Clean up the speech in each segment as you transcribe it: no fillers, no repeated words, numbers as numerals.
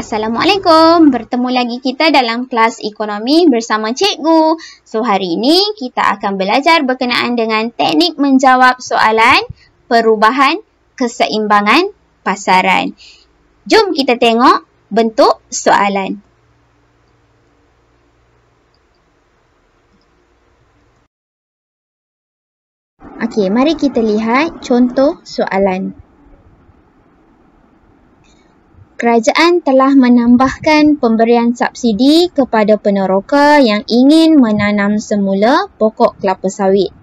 Assalamualaikum. Bertemu lagi kita dalam kelas ekonomi bersama cikgu. So, hari ini kita akan belajar berkenaan dengan teknik menjawab soalan perubahan keseimbangan pasaran. Jom kita tengok bentuk soalan. Okey, mari kita lihat contoh soalan. Kerajaan telah menambahkan pemberian subsidi kepada peneroka yang ingin menanam semula pokok kelapa sawit.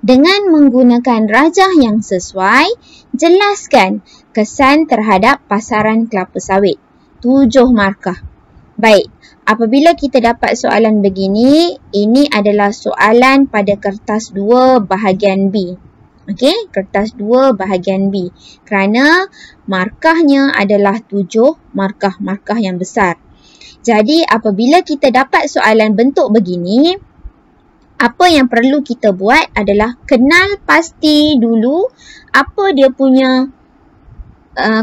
Dengan menggunakan rajah yang sesuai, jelaskan kesan terhadap pasaran kelapa sawit. 7 markah. Baik, apabila kita dapat soalan begini, ini adalah soalan pada kertas 2 bahagian B. Okey, kertas 2 bahagian B. Kerana markahnya adalah 7 markah yang besar. Jadi, apabila kita dapat soalan bentuk begini, apa yang perlu kita buat adalah kenal pasti dulu apa dia punya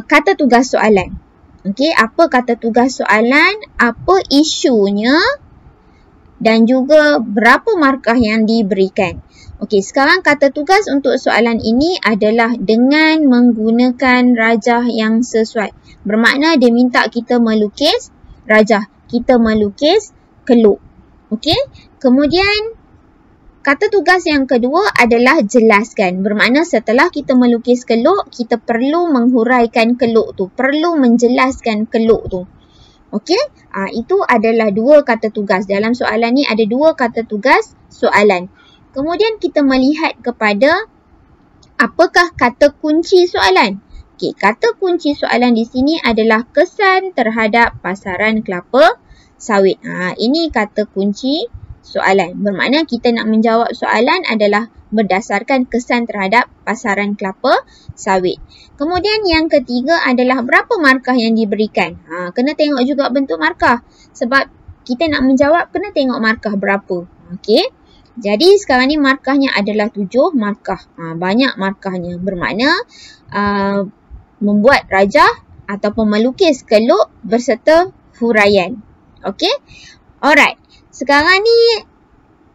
kata tugas soalan. Okey, apa kata tugas soalan, apa isunya dan juga berapa markah yang diberikan. Okey, sekarang kata tugas untuk soalan ini adalah dengan menggunakan rajah yang sesuai. Bermakna dia minta kita melukis rajah. Kita melukis keluk. Okey, kemudian kata tugas yang kedua adalah jelaskan. Bermakna setelah kita melukis keluk, kita perlu menghuraikan keluk tu. Perlu menjelaskan keluk tu. Okey, itu adalah 2 kata tugas. Dalam soalan ni ada 2 kata tugas soalan. Kemudian kita melihat kepada apakah kata kunci soalan. Okey, kata kunci soalan di sini adalah kesan terhadap pasaran kelapa sawit. Ini kata kunci soalan. Bermakna kita nak menjawab soalan adalah berdasarkan kesan terhadap pasaran kelapa sawit. Kemudian yang ketiga adalah berapa markah yang diberikan. Kena tengok juga bentuk markah. Sebab kita nak menjawab kena tengok markah berapa. Okey. Jadi sekarang ni markahnya adalah 7 markah. Banyak markahnya. Bermakna membuat rajah ataupun melukis keluk berserta huraian. Okey. Alright. Sekarang ni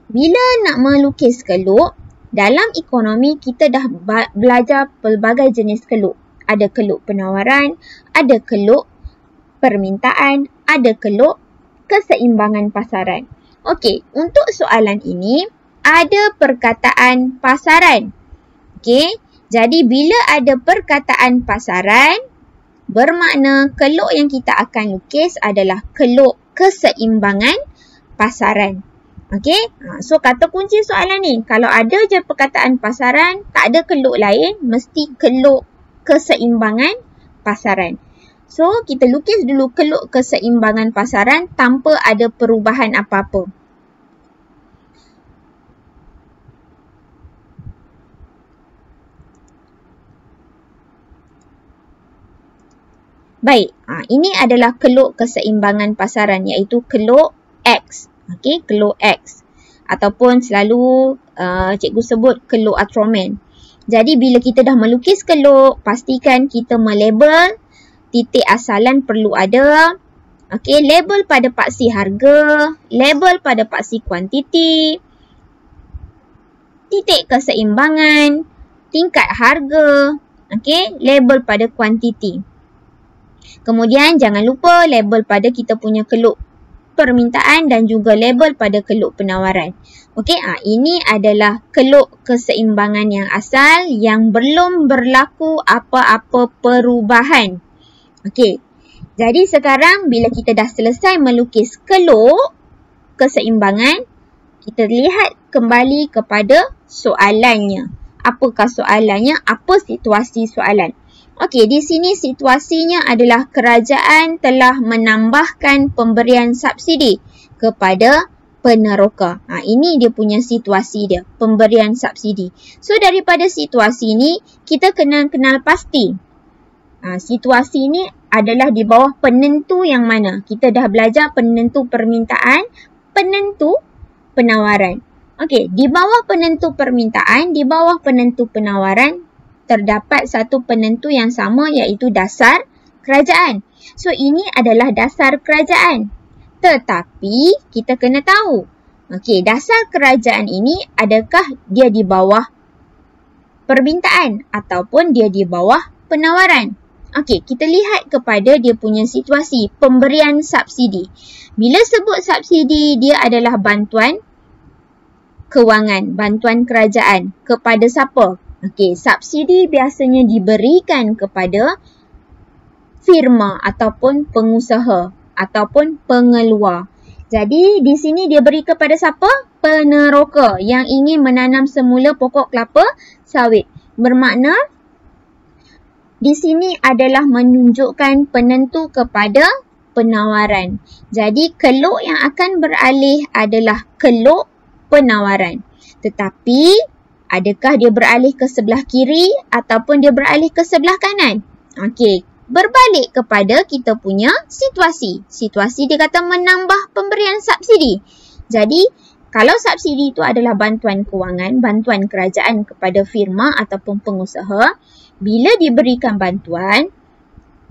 bila nak melukis keluk, dalam ekonomi kita dah belajar pelbagai jenis keluk. Ada keluk penawaran, ada keluk permintaan, ada keluk keseimbangan pasaran. Okey, untuk soalan ini ada perkataan pasaran. Okey, jadi bila ada perkataan pasaran, bermakna keluk yang kita akan lukis adalah keluk keseimbangan pasaran. Okey, so kata kunci soalan ni, kalau ada je perkataan pasaran, tak ada keluk lain, mesti keluk keseimbangan pasaran. So, kita lukis dulu keluk keseimbangan pasaran tanpa ada perubahan apa-apa. Baik, ini adalah keluk keseimbangan pasaran iaitu keluk X. Okey, keluk X. Ataupun selalu cikgu sebut keluk Ultraman. Jadi, bila kita dah melukis keluk, pastikan kita melabel. Titik asalan perlu ada. Okey, label pada paksi harga, label pada paksi kuantiti, titik keseimbangan, tingkat harga, okey, label pada kuantiti. Kemudian jangan lupa label pada kita punya keluk permintaan dan juga label pada keluk penawaran. Okey, ini adalah keluk keseimbangan yang asal yang belum berlaku apa-apa perubahan. Okey, jadi sekarang bila kita dah selesai melukis keluk keseimbangan, kita lihat kembali kepada soalannya. Apakah soalannya? Apa situasi soalan? Okey, di sini situasinya adalah kerajaan telah menambahkan pemberian subsidi kepada peneroka. Ini dia punya situasi dia, pemberian subsidi. So, daripada situasi ni, kita kena kenal pasti. Situasi ni adalah di bawah penentu yang mana? Kita dah belajar penentu permintaan, penentu penawaran. Okey, di bawah penentu permintaan, di bawah penentu penawaran, terdapat satu penentu yang sama iaitu dasar kerajaan. So, ini adalah dasar kerajaan. Tetapi, kita kena tahu. Okey, dasar kerajaan ini adakah dia di bawah permintaan ataupun dia di bawah penawaran? Okey, kita lihat kepada dia punya situasi pemberian subsidi. Bila sebut subsidi, dia adalah bantuan kewangan, bantuan kerajaan. Kepada siapa? Okey, subsidi biasanya diberikan kepada firma ataupun pengusaha ataupun pengeluar. Jadi, di sini dia beri kepada siapa? Peneroka yang ingin menanam semula pokok kelapa sawit. Bermakna, di sini adalah menunjukkan penentu kepada penawaran. Jadi, keluk yang akan beralih adalah keluk penawaran. Tetapi, adakah dia beralih ke sebelah kiri ataupun dia beralih ke sebelah kanan? Okey, berbalik kepada kita punya situasi. Situasi dia kata menambah pemberian subsidi. Jadi, kalau subsidi itu adalah bantuan kewangan, bantuan kerajaan kepada firma ataupun pengusaha, bila diberikan bantuan,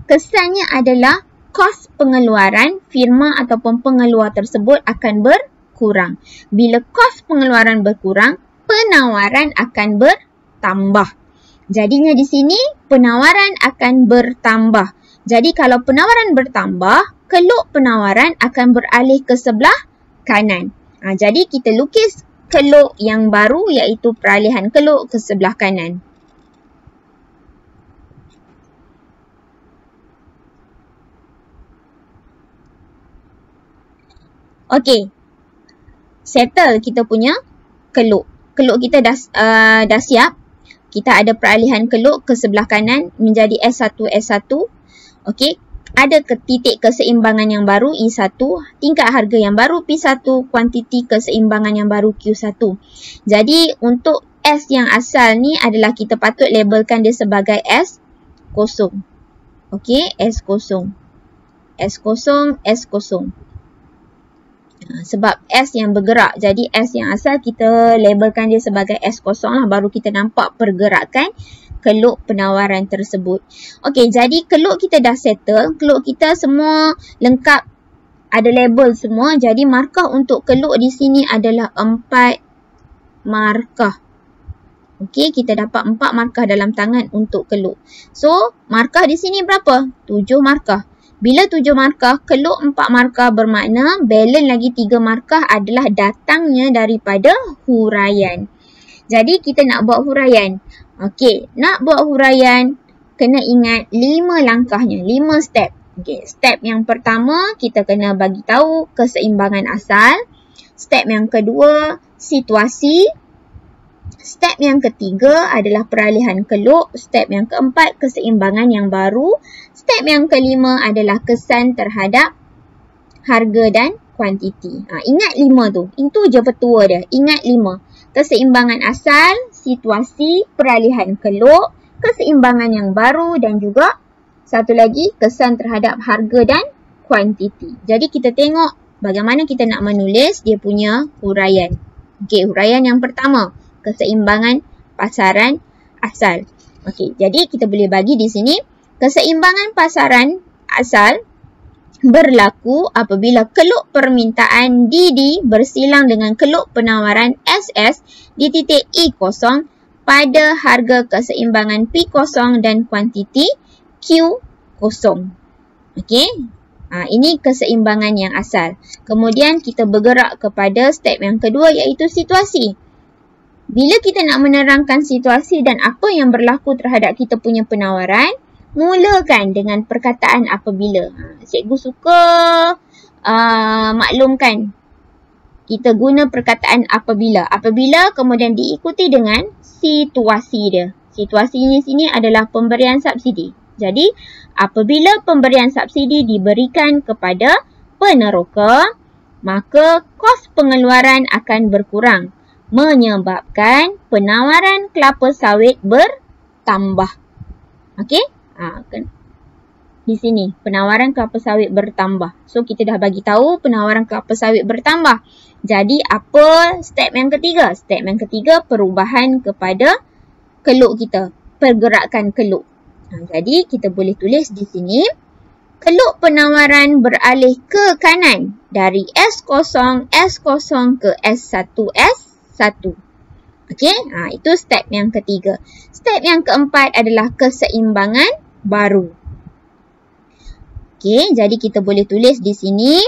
kesannya adalah kos pengeluaran firma ataupun pengeluar tersebut akan berkurang. Bila kos pengeluaran berkurang, penawaran akan bertambah. Jadinya di sini penawaran akan bertambah. Jadi kalau penawaran bertambah, keluk penawaran akan beralih ke sebelah kanan. Jadi kita lukis keluk yang baru iaitu peralihan keluk ke sebelah kanan. Okey, settle kita punya keluk. Keluk kita dah siap. Kita ada peralihan keluk ke sebelah kanan menjadi S1, S1. Okey, ada titik keseimbangan yang baru I1, tingkat harga yang baru P1, kuantiti keseimbangan yang baru Q1. Jadi untuk S yang asal ni adalah kita patut labelkan dia sebagai S0. Okey, S0. S0, S0. Sebab S yang bergerak, jadi S yang asal kita labelkan dia sebagai S0 lah, baru kita nampak pergerakan keluk penawaran tersebut. Okey, jadi keluk kita dah settle, keluk kita semua lengkap, ada label semua. Jadi markah untuk keluk di sini adalah 4 markah. Okey, kita dapat 4 markah dalam tangan untuk keluk. So, markah di sini berapa? 7 markah. Bila 7 markah, keluk 4 markah bermakna balance lagi 3 markah adalah datangnya daripada huraian. Jadi kita nak buat huraian. Okey, nak buat huraian kena ingat 5 langkahnya, 5 step. Okey, step yang pertama kita kena bagi tahu keseimbangan asal. Step yang kedua, situasi. Step yang ketiga adalah peralihan keluk. Step yang keempat, keseimbangan yang baru. Step yang kelima adalah kesan terhadap harga dan kuantiti. Ingat 5 tu. Itu je petua dia. Ingat 5. Keseimbangan asal, situasi, peralihan keluk, keseimbangan yang baru dan juga satu lagi kesan terhadap harga dan kuantiti. Jadi kita tengok bagaimana kita nak menulis dia punya huraian. Okey, huraian yang pertama. Keseimbangan pasaran asal. Okey, jadi kita boleh bagi di sini keseimbangan pasaran asal berlaku apabila keluk permintaan DD bersilang dengan keluk penawaran SS di titik I0 pada harga keseimbangan P0 dan kuantiti Q0. Okey, ini keseimbangan yang asal. Kemudian kita bergerak kepada step yang kedua iaitu situasi. Bila kita nak menerangkan situasi dan apa yang berlaku terhadap kita punya penawaran, mulakan dengan perkataan apabila. Cikgu suka maklumkan. Kita guna perkataan apabila. Apabila kemudian diikuti dengan situasi dia. Situasinya sini adalah pemberian subsidi. Jadi, apabila pemberian subsidi diberikan kepada peneroka, maka kos pengeluaran akan berkurang. Menyebabkan penawaran kelapa sawit bertambah. Okey? Di sini, penawaran kelapa sawit bertambah. So, kita dah bagi tahu penawaran kelapa sawit bertambah. Jadi, apa step yang ketiga? Step yang ketiga, perubahan kepada keluk kita. Pergerakan keluk. Jadi, kita boleh tulis di sini. Keluk penawaran beralih ke kanan dari S0 ke S1 S1. Okey, itu step yang ketiga. Step yang keempat adalah keseimbangan baru. Okey, jadi kita boleh tulis di sini,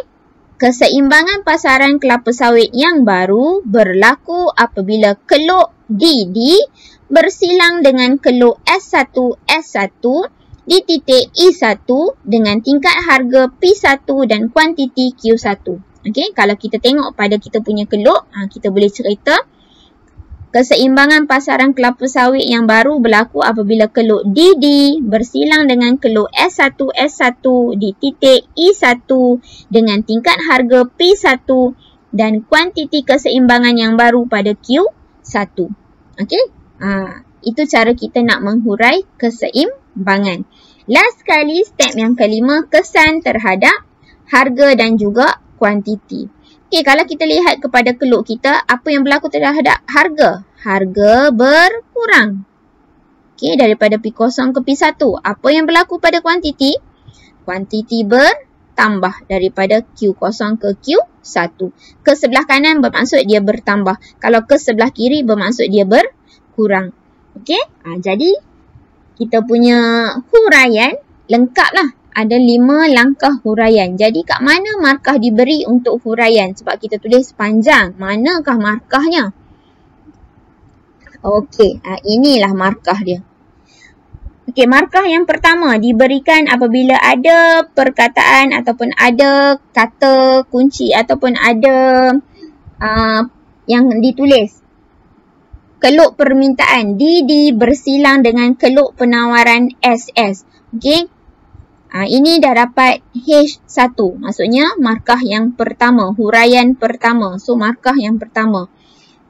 keseimbangan pasaran kelapa sawit yang baru berlaku apabila keluk DD bersilang dengan keluk S1 S1 di titik E1 dengan tingkat harga P1 dan kuantiti Q1. Okey, kalau kita tengok pada kita punya keluk, kita boleh cerita keseimbangan pasaran kelapa sawit yang baru berlaku apabila keluk DD bersilang dengan keluk S1 S1 di titik E1 dengan tingkat harga P1 dan kuantiti keseimbangan yang baru pada Q1. Okey, itu cara kita nak menghurai keseimbangan. Last sekali, step yang kelima, kesan terhadap harga dan juga kuantiti. Okey, kalau kita lihat kepada keluk kita, apa yang berlaku terhadap harga? Harga berkurang. Okey, daripada P0 ke P1. Apa yang berlaku pada kuantiti? Kuantiti bertambah daripada Q0 ke Q1. Ke sebelah kanan bermaksud dia bertambah. Kalau ke sebelah kiri bermaksud dia berkurang. Okey, jadi kita punya huraian lengkap lah. Ada 5 langkah huraian. Jadi kat mana markah diberi untuk huraian? Sebab kita tulis panjang. Manakah markahnya? Okey, inilah markah dia. Okey, markah yang pertama diberikan apabila ada perkataan ataupun ada kata kunci ataupun ada yang ditulis. Keluk permintaan DD bersilang dengan keluk penawaran SS. Okey. Ini dah dapat H1. Maksudnya markah yang pertama, huraian pertama. So markah yang pertama.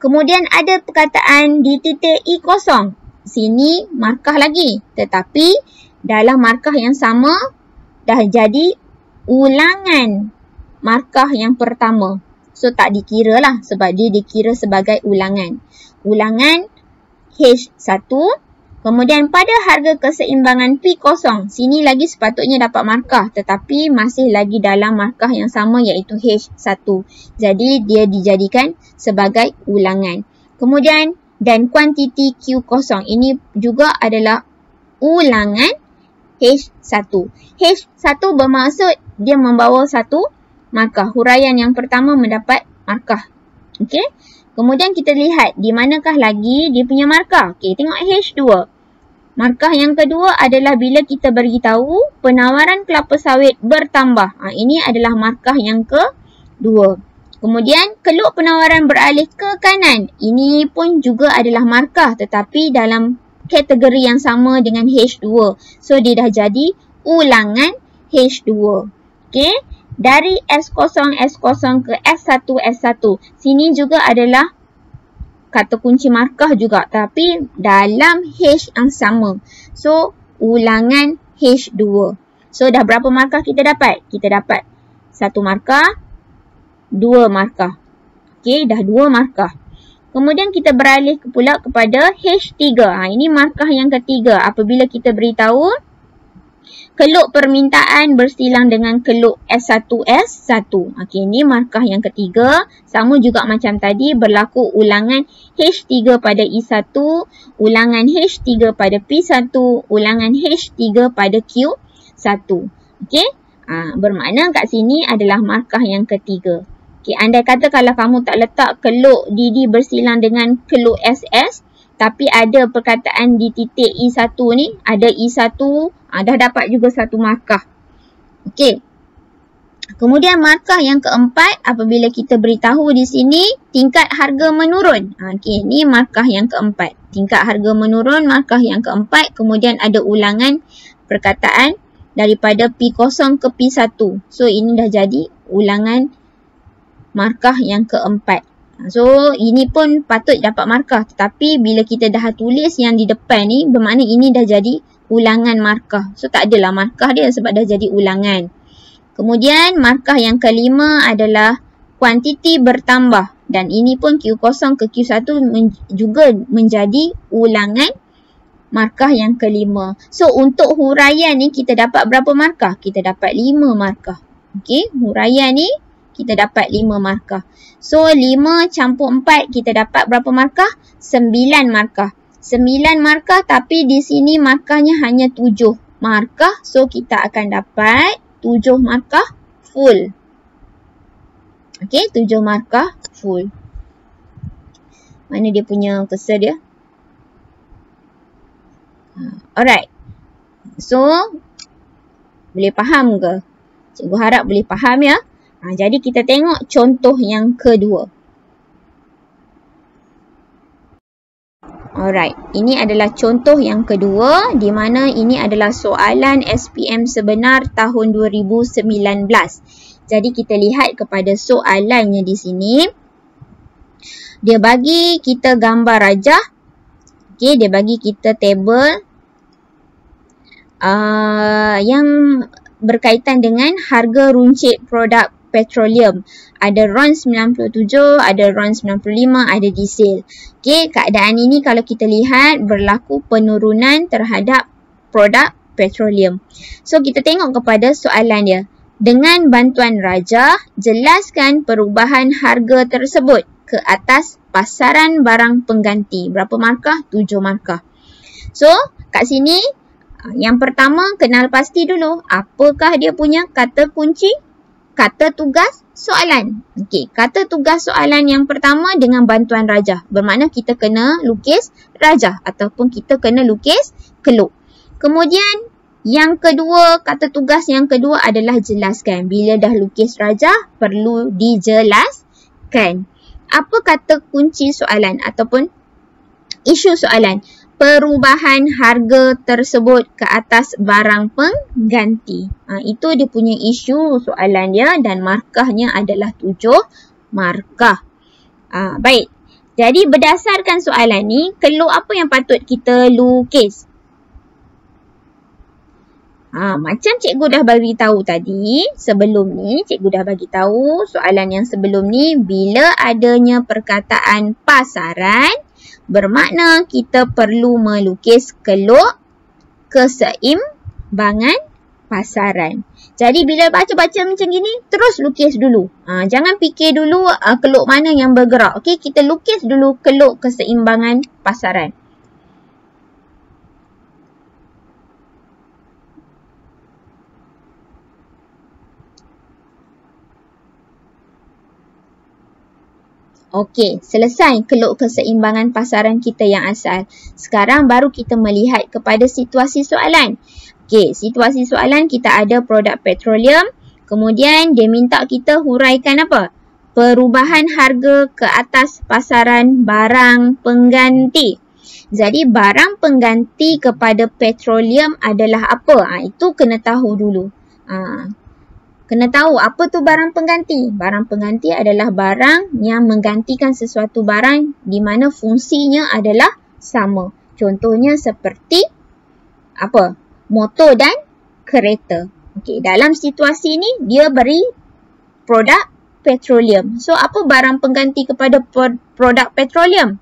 Kemudian ada perkataan di titik E0. Sini markah lagi. Tetapi dalam markah yang sama dah jadi ulangan markah yang pertama. So tak dikira lah sebab dia dikira sebagai ulangan. Ulangan H1. Kemudian pada harga keseimbangan P0. Sini lagi sepatutnya dapat markah. Tetapi masih lagi dalam markah yang sama iaitu H1. Jadi dia dijadikan sebagai ulangan. Kemudian dan kuantiti Q0. Ini juga adalah ulangan H1. H1 bermaksud dia membawa satu markah. Huraian yang pertama mendapat markah. Okey. Kemudian kita lihat di manakah lagi dia punya markah. Okey, tengok H2. Markah yang kedua adalah bila kita beritahu penawaran kelapa sawit bertambah. Ini adalah markah yang kedua. Kemudian keluk penawaran beralih ke kanan. Ini pun juga adalah markah tetapi dalam kategori yang sama dengan H2. So dia dah jadi ulangan H2. Okey. Dari S0 ke S1 S1. Sini juga adalah kata kunci markah juga tapi dalam H yang sama. So ulangan H2. So dah berapa markah kita dapat? Kita dapat 1 markah, 2 markah. Okey, dah 2 markah. Kemudian kita beralih pula kepada H3. Ini markah yang ketiga apabila kita beritahu keluk permintaan bersilang dengan keluk S1 S1. Okey, ini markah yang ketiga. Sama juga macam tadi berlaku ulangan H3 pada E1, ulangan H3 pada P1, ulangan H3 pada Q1. Okey? Bermakna kat sini adalah markah yang ketiga. Okey, andai kata kalau kamu tak letak keluk DD bersilang dengan keluk SS, tapi ada perkataan di titik E1 ni, ada E1, dah dapat juga 1 markah. Okey. Kemudian markah yang keempat, apabila kita beritahu di sini, tingkat harga menurun. Okey, ni markah yang keempat. Tingkat harga menurun, markah yang keempat. Kemudian ada ulangan perkataan daripada P0 ke P1. So, ini dah jadi ulangan markah yang keempat. So, ini pun patut dapat markah. Tetapi bila kita dah tulis yang di depan ni, bermakna ini dah jadi ulangan markah. So, tak adalah markah dia sebab dah jadi ulangan. Kemudian, markah yang kelima adalah kuantiti bertambah. Dan ini pun Q0 ke Q1 juga menjadi ulangan markah yang kelima. So, untuk huraian ni kita dapat berapa markah? Kita dapat 5 markah. Okey, huraian ni kita dapat 5 markah. So, 5 campur 4 kita dapat berapa markah? 9 markah. 9 markah tapi di sini markahnya hanya 7 markah. So, kita akan dapat 7 markah full. Okey, 7 markah full. Mana dia punya cursor dia? Alright. So, boleh faham ke? Cikgu harap boleh faham ya. Jadi kita tengok contoh yang kedua. Alright, ini adalah contoh yang kedua di mana ini adalah soalan SPM sebenar tahun 2019. Jadi kita lihat kepada soalannya di sini. Dia bagi kita gambar rajah. Okey, dia bagi kita table yang berkaitan dengan harga runcit produk petroleum. Ada RON 97, ada RON 95, ada diesel. Okey, keadaan ini kalau kita lihat berlaku penurunan terhadap produk petroleum. So, kita tengok kepada soalan dia. Dengan bantuan rajah, jelaskan perubahan harga tersebut ke atas pasaran barang pengganti. Berapa markah? 7 markah. So, kat sini yang pertama kenal pasti dulu. Apakah dia punya kata kunci? Kata tugas soalan. Okey, kata tugas soalan yang pertama dengan bantuan rajah. Bermakna kita kena lukis rajah ataupun kita kena lukis keluk. Kemudian yang kedua, kata tugas yang kedua adalah jelaskan. Bila dah lukis rajah, perlu dijelaskan. Apa kata kunci soalan ataupun isu soalan? Perubahan harga tersebut ke atas barang pengganti. Itu dia punya isu soalan dia dan markahnya adalah 7 markah. Baik. Jadi berdasarkan soalan ni, keluk apa yang patut kita lukis? Macam cikgu dah bagi tahu tadi, sebelum ni cikgu dah bagi tahu soalan yang sebelum ni, bila adanya perkataan pasaran, bermakna kita perlu melukis keluk keseimbangan pasaran. Jadi bila baca-baca macam gini, terus lukis dulu. Jangan fikir dulu keluk mana yang bergerak. Okey, kita lukis dulu keluk keseimbangan pasaran. Okey, selesai keluk keseimbangan pasaran kita yang asal. Sekarang baru kita melihat kepada situasi soalan. Okey, situasi soalan kita ada produk petroleum. Kemudian dia minta kita huraikan apa? Perubahan harga ke atas pasaran barang pengganti. Jadi barang pengganti kepada petroleum adalah apa? Itu kena tahu dulu. Kena tahu apa tu barang pengganti. Barang pengganti adalah barang yang menggantikan sesuatu barang di mana fungsinya adalah sama. Contohnya seperti apa? Motor dan kereta. Okey, dalam situasi ni dia beri produk petroleum. So apa barang pengganti kepada produk petroleum?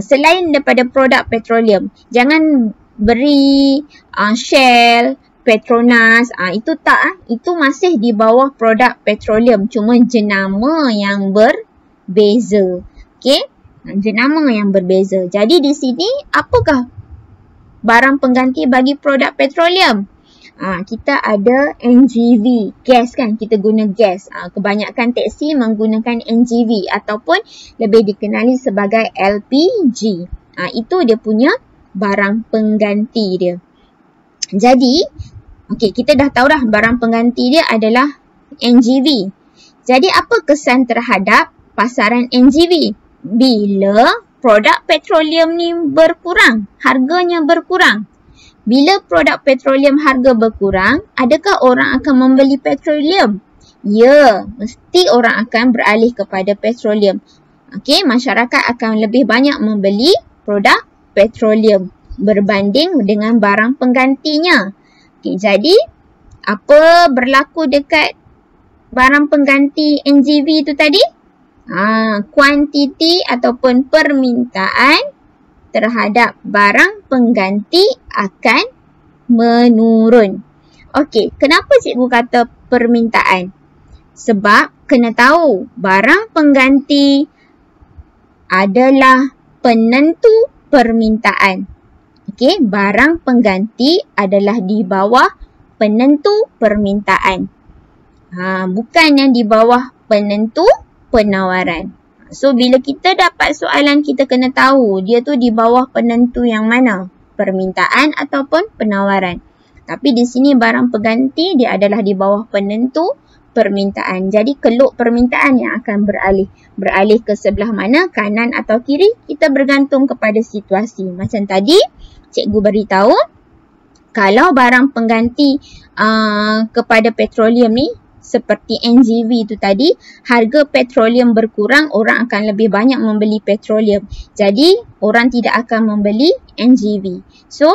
Selain daripada produk petroleum, jangan beri Shell, Petronas, itu tak, itu masih di bawah produk petroleum, cuma jenama yang berbeza. Okey, jenama yang berbeza. Jadi di sini apakah barang pengganti bagi produk petroleum? Kita ada NGV, gas kan, kita guna gas. Kebanyakan teksi menggunakan NGV ataupun lebih dikenali sebagai LPG. Itu dia punya barang pengganti dia. Jadi, okey, kita dah tahu dah barang pengganti dia adalah NGV. Jadi, apa kesan terhadap pasaran NGV? Bila produk petroleum ni berkurang, harganya berkurang. Bila produk petroleum harga berkurang, adakah orang akan membeli petroleum? Ya, mesti orang akan beralih kepada petroleum. Okey, masyarakat akan lebih banyak membeli produk petroleum berbanding dengan barang penggantinya. Okey, jadi apa berlaku dekat barang pengganti NGV tu tadi? Kuantiti ataupun permintaan terhadap barang pengganti akan menurun. Okey, kenapa cikgu kata permintaan? Sebab kena tahu barang pengganti adalah penentu permintaan. Okey, barang pengganti adalah di bawah penentu permintaan. Bukan yang di bawah penentu penawaran. So, bila kita dapat soalan, kita kena tahu dia tu di bawah penentu yang mana? Permintaan ataupun penawaran. Tapi di sini barang pengganti dia adalah di bawah penentu permintaan. Jadi keluk permintaan yang akan beralih. Beralih ke sebelah mana? Kanan atau kiri? Kita bergantung kepada situasi. Macam tadi cikgu beritahu, kalau barang pengganti kepada petroleum ni seperti NGV tu tadi, harga petroleum berkurang, orang akan lebih banyak membeli petroleum. Jadi orang tidak akan membeli NGV. So,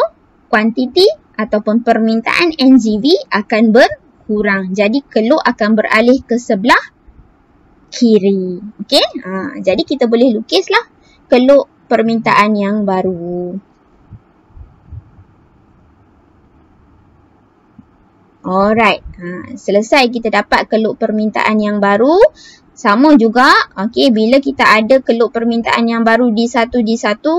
kuantiti ataupun permintaan NGV akan berkurang. Jadi keluk akan beralih ke sebelah kiri. Okey? Jadi kita boleh lukislah keluk permintaan yang baru. Alright. Selesai kita dapat keluk permintaan yang baru. Sama juga, okey, bila kita ada keluk permintaan yang baru di satu,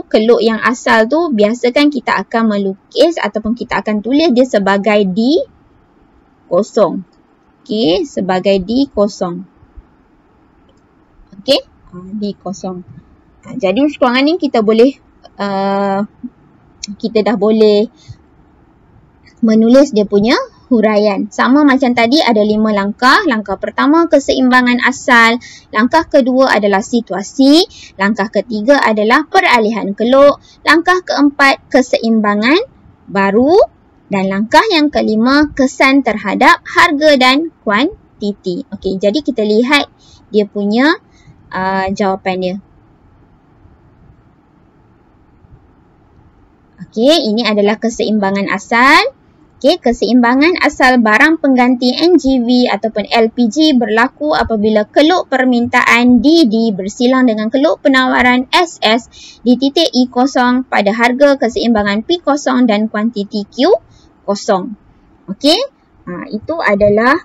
keluk yang asal tu biasakan kita akan melukis ataupun kita akan tulis dia sebagai D kosong. Okey, sebagai D kosong. Okey, D kosong. Jadi sekurang ni kita boleh, kita dah boleh menulis dia punya huraian. Sama macam tadi ada 5 langkah. Langkah pertama keseimbangan asal. Langkah kedua adalah situasi. Langkah ketiga adalah peralihan keluk. Langkah keempat keseimbangan baru. Dan langkah yang kelima kesan terhadap harga dan kuantiti. Okey, jadi kita lihat dia punya jawapan dia. Okey, ini adalah keseimbangan asal. Okey, keseimbangan asal barang pengganti NGV ataupun LPG berlaku apabila keluk permintaan DD bersilang dengan keluk penawaran SS di titik E kosong pada harga keseimbangan P kosong dan kuantiti Q kosong. Okey, itu adalah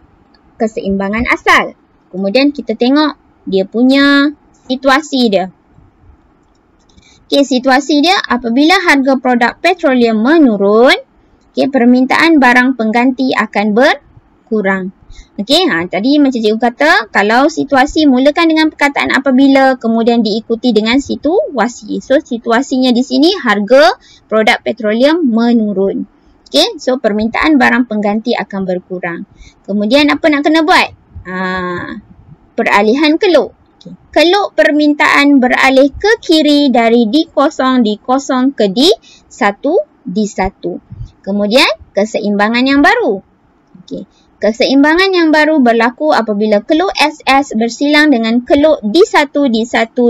keseimbangan asal. Kemudian kita tengok dia punya situasi dia. Okey, situasi dia apabila harga produk petroleum menurun, okey, permintaan barang pengganti akan berkurang. Okey, tadi macam cikgu kata, kalau situasi mulakan dengan perkataan apabila, kemudian diikuti dengan situasi. So, situasinya di sini harga produk petroleum menurun. Okey, so permintaan barang pengganti akan berkurang. Kemudian apa nak kena buat? Peralihan keluk. Okay. Keluk permintaan beralih ke kiri dari D0 ke D1 D1. Kemudian keseimbangan yang baru. Okey. Keseimbangan yang baru berlaku apabila keluk SS bersilang dengan keluk D1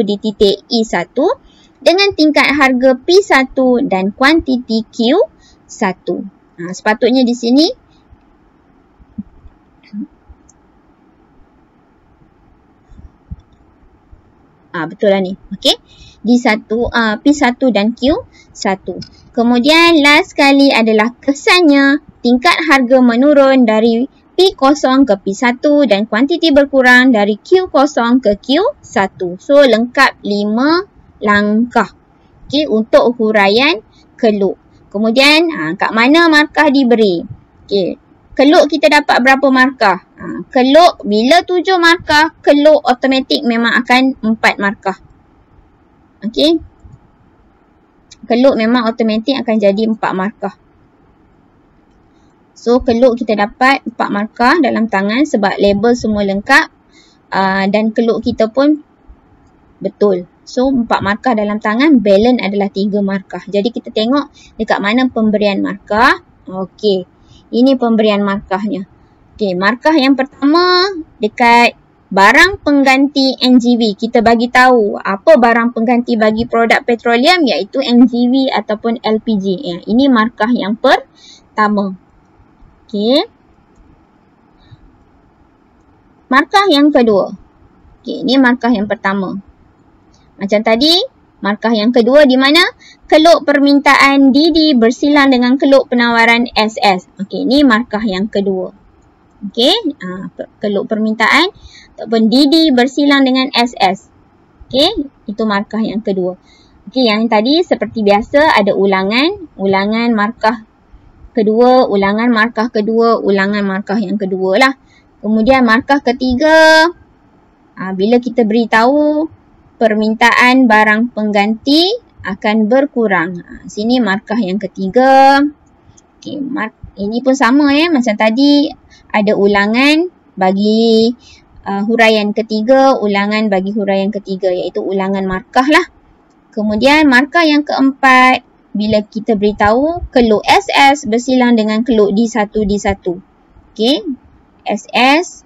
di titik E1 dengan tingkat harga P1 dan kuantiti Q1. Sepatutnya di sini betul lah ni. Okey. D1, P1 dan Q1. Kemudian last sekali adalah kesannya tingkat harga menurun dari P0 ke P1 dan kuantiti berkurang dari Q0 ke Q1. So lengkap 5 langkah. Okey, untuk huraian keluk. Kemudian kat mana markah diberi? Okey, keluk kita dapat berapa markah? Keluk bila 7 markah, keluk automatik memang akan 4 markah. Okey. Keluk memang automatik akan jadi 4 markah. So keluk kita dapat 4 markah dalam tangan sebab label semua lengkap. Dan keluk kita pun betul. So 4 markah dalam tangan, balance adalah 3 markah. Jadi kita tengok dekat mana pemberian markah. Okey. Ini pemberian markahnya. Okey, markah yang pertama dekat barang pengganti NGV. Kita bagi tahu apa barang pengganti bagi produk petroleum iaitu NGV ataupun LPG. Ya, ini markah yang pertama. Okey. Markah yang kedua. Okey, ini markah yang pertama. Macam tadi, Markah yang kedua di mana? Keluk permintaan DD bersilang dengan keluk penawaran SS. Okey, ni markah yang kedua. Okey, keluk permintaan ataupun DD bersilang dengan SS. Okey, itu markah yang kedua. Okey, yang tadi seperti biasa ada ulangan. Ulangan markah kedua, ulangan markah kedua, ulangan markah yang kedua lah. Kemudian markah ketiga, bila kita beritahu permintaan barang pengganti akan berkurang. Sini markah yang ketiga. Okay, ini pun sama ya. Macam tadi ada ulangan bagi huraian ketiga, ulangan bagi huraian ketiga iaitu ulangan markah lah. Kemudian markah yang keempat, bila kita beritahu keluk SS bersilang dengan keluk D1, D1. Okay, SS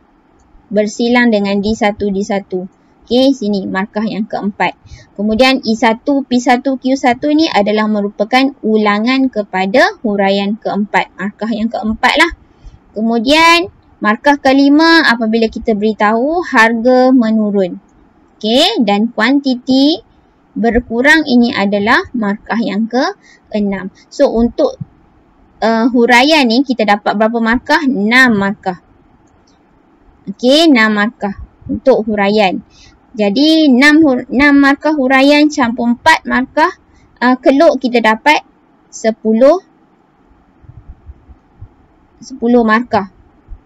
bersilang dengan D1, D1. Okey, sini markah yang keempat. Kemudian I1, P1, Q1 ni adalah merupakan ulangan kepada huraian keempat. Markah yang keempat lah. Kemudian markah kelima apabila kita beritahu harga menurun. Okey, dan kuantiti berkurang, ini adalah markah yang ke-6. So, untuk huraian ni kita dapat berapa markah? 6 markah. Okey, 6 markah untuk huraian. Jadi 6 markah huraian campur 4 markah keluk kita dapat 10 markah.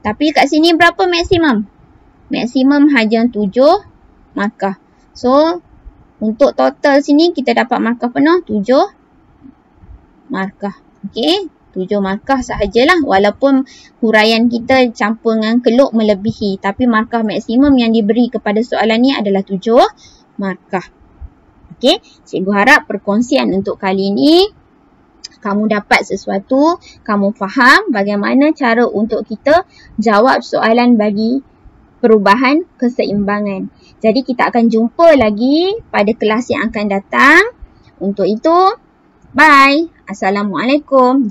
Tapi kat sini berapa maksimum? Maksimum hanya 7 markah. So untuk total sini kita dapat markah penuh 7 markah. Okey, 7 markah sahajalah walaupun huraian kita campur dengan keluk melebihi. Tapi markah maksimum yang diberi kepada soalan ni adalah 7 markah. Okey, cikgu harap perkongsian untuk kali ini kamu dapat sesuatu, kamu faham bagaimana cara untuk kita jawab soalan bagi perubahan keseimbangan. Jadi kita akan jumpa lagi pada kelas yang akan datang. Untuk itu, bye. Assalamualaikum.